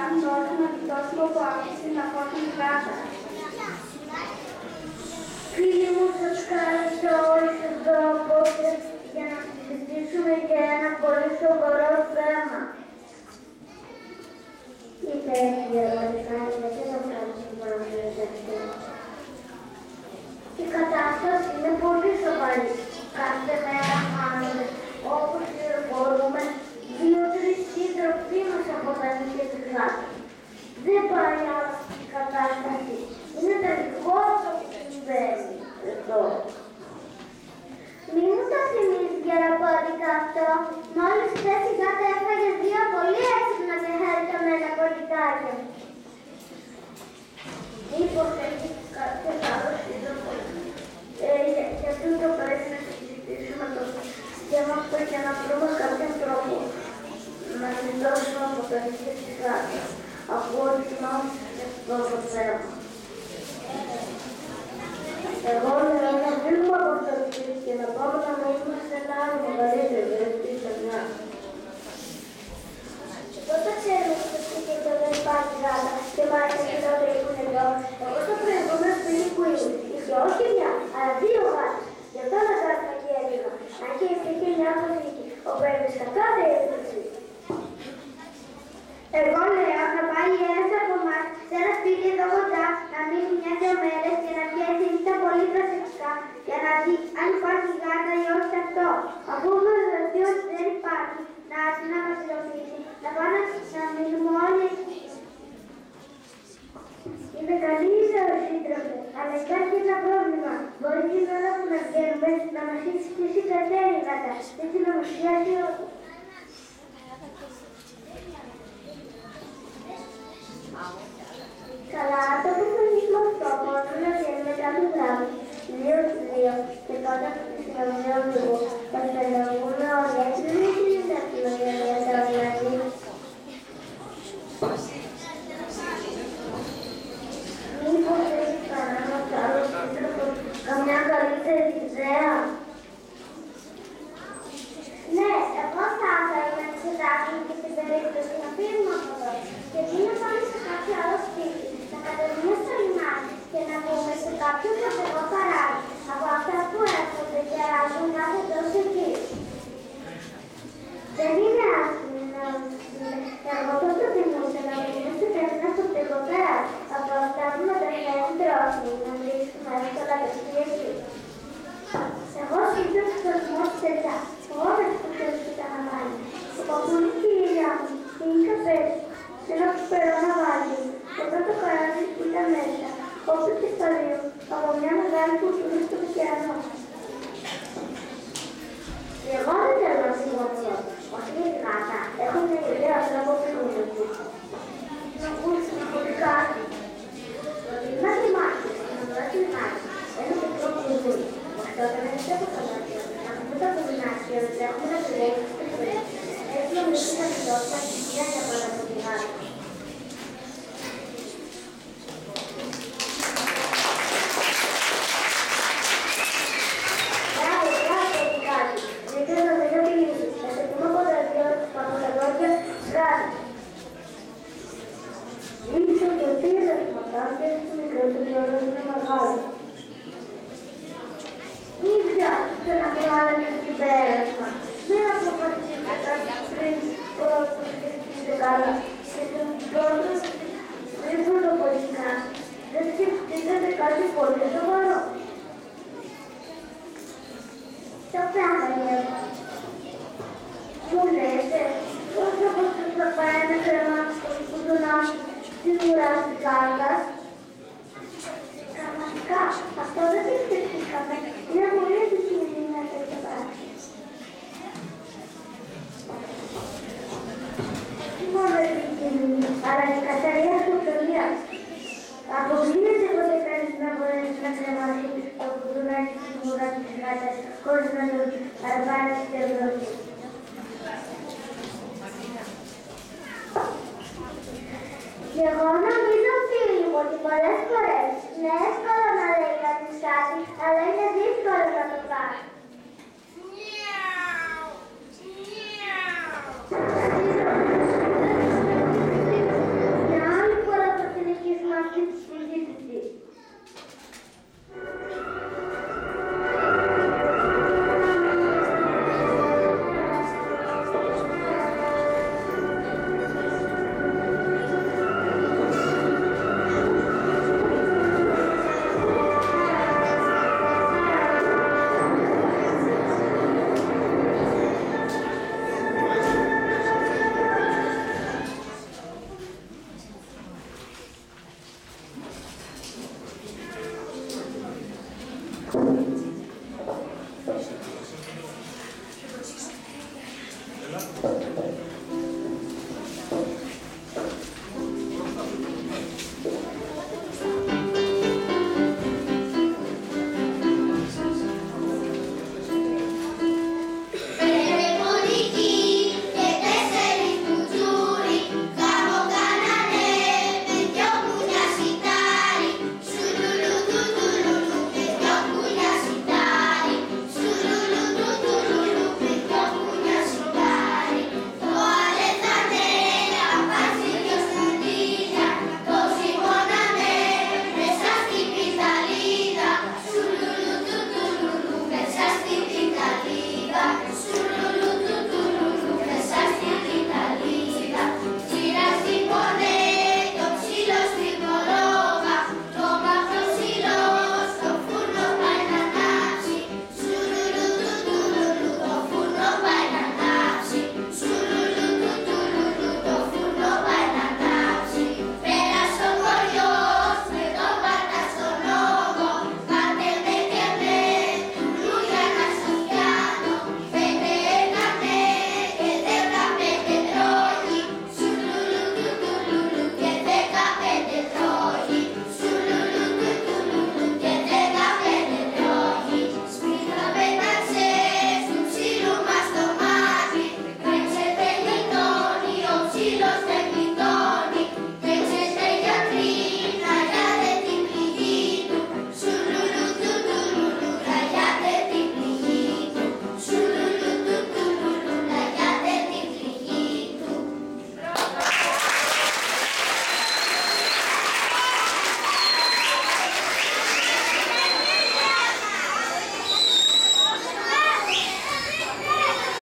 κάνουν όσο να κοιτώσουμε από άφηση να χώσουν γάτα. Φίλοι μου, σας καλέσω όλους εδώ απόψε για να συζητήσουμε για ένα πολύ σοβαρό θέμα. Είπε η Γερμανικάνη, γιατί δεν κάνω σύμφωνα με αυτό. Η κατάσταση είναι πολύ σοβαρή. Κάθε μέρα χάνουμε, όπως μπορούμε, 2-3 σύντροφοί μας από τα νησιά της Γάτας. Δεν πάει άλλο αυτή η κατάσταση. Είναι τραγικό αυτό που συμβαίνει εδώ. Μη μου το θυμίζεις, γεραπόδικα, αυτό. Μόλις χθες η Γάτα έφαγε 2 πολύ έξυπνα και χαριτωμένα κολλητάκια. Μήπως έχεις κάποιο άλλο σύντροφο. Γι' αυτό το πρέπει να συζητήσουμε το θέμα αυτό και να βρούμε κάποιον τρόπο να γλιτώσουμε από το νησί της Γάτας, αφού όλοι θυμάμαστε σε αυτό το θέμα. Εγώ λέω να βγούμε από αυτό το νησί και να πάμε να μείνουμε σε ένα άλλο μεγαλύτερο, δηλαδή σε μια. Τότε ξέρουμε στο σπίτι και δεν υπάρχει Γάτα και μάλιστα και τότε ήμουν εδώ. Εγώ στο προηγούμενο σπίτι που ήμουν, είχε όχι μια, αλλά 2 γάτες. Γι' αυτό αναγκάστηκα και έλεγα. Αν και υπήρχε μια αποθήκη, όπου έβρισκα κάθε έλλειψη. Εγώ λέω να πάει ένας από εμάς σε ένα σπίτι εδώ κοντά, να μείνει 1-2 μέρες και να πιέσει νύχτα πολύ προσεκτικά για να δει αν υπάρχει Γάτα ή όχι αυτό. Αφού βεβαιωθεί ότι δεν υπάρχει, να έρθει να μας ειδοποιήσει, να πάμε να μείνουμε όλοι εκεί. Είναι καλή η ιδέα, σύντροφε, αλλά υπάρχει ένα πρόβλημα. Μπορεί την ώρα που να βγαίνουμε να μας είσαι και εσύ κατέρη Γάτα, έτσι να μας πιάσει όλο. Καλά, το προφανισμό αυτό μπορούμε να βγαίνουμε κάτω γράμμα, 2-2 και τότε από τη συνομιλία οδηγού, θα συνεργούμε όλοι, έτσι δεν είναι τα κοινωνία τα δηλαδή. Μήπως έχει κανένας άλλος σύντροφος καμιά καλύτερη ιδέα? Ναι, εγώ θα ήθελα να εξετάσουμε και την περίπτωση να φύγουμε από εδώ και τι να πάμε σε κάποιο άλλο σπίτι, να κατεβούμε στο λιμάνι και να μπούμε σε κάποιο καφενό καράβι από αυτά που έρχονται και αράζουν κάθε τόσο εκεί. Δεν είναι άσχημη να εγώ το προτιμούσα να μείνουμε σε ένα φωτικό καράβι από αυτά που μεταφέρουν τρόφιμο, να βρίσκουμε εύκολα ταξίδια εκεί. Εγώ σύντομα στο ρυθμό της τελειά. Όλες που θέλεις και τα ναυάγια. Ο παππούλης και η γιαγιά μου πίνει καφέ σε ένα φουφερό ναυάγιο. Το πρώτο καράβι που ήταν μέσα, όπως και στα 2, από μια μεγάλη κουλτούρα στον ωκεανό. Εγώ δεν θέλω να φύγω από εδώ. Όχι η Γάτα. Έχω μια ιδέα στον αποφύγουμε εκεί. Να ακούσει ναρκωτικά. Να θυμάστε, να δώσει μάχη. Ένα μικρό κουλτούρι. Αυτό δεν είναι από το μάτιο. Αυτό το κομμουνάκι, ότι έχουμε να δουλεύει στις φορές. Έτσι νομίζω να δώσει τα στοιχεία για πάντα από τη Γάτα. Μπράβο, κάτι. Δεν θέλω να δεν μιλήσεις. Θα σε πούμε από τα 2 από τα δόντια Γάτα. Ίσως και ο τύρας ματάκια στο μικρό του διόλου είναι μεγάλο. Ίδια και να βγάλετε στην πέρασμα. Μην αποφασίσετε πριν πρώτος και στην καλά. Και τον πρώτος δεν πρωτοπολικά. Δεν σκεφτείτε κάτι πολύ σοβαρό. Το πράγμα είναι. Μου λέτε, πώς όπως θα πάει ένα κρεμά που τον άσχει στην ουρά της κάρτας. Πραγματικά, αυτό δεν το σκεφτήκαμε. Είναι πολύ επιτυχημένη μια τέτοια πράξη. Τι μόνο επιτυχημένη, αλλά και καθαρή αυτοκτονία. Αποκλείεται ποτέ κανείς να μπορέσει να κρεμάσει το κουδουνάκι στην ουρά της Γάτας χωρίς να το παραπάρει στην Ευρώπη. Και εγώ νομίζω, φίλοι μου, ότι πολλές φορές είναι εύκολο να λέει κανείς κάτι, αλλά είναι δύσκολο να το κάνει. hocam.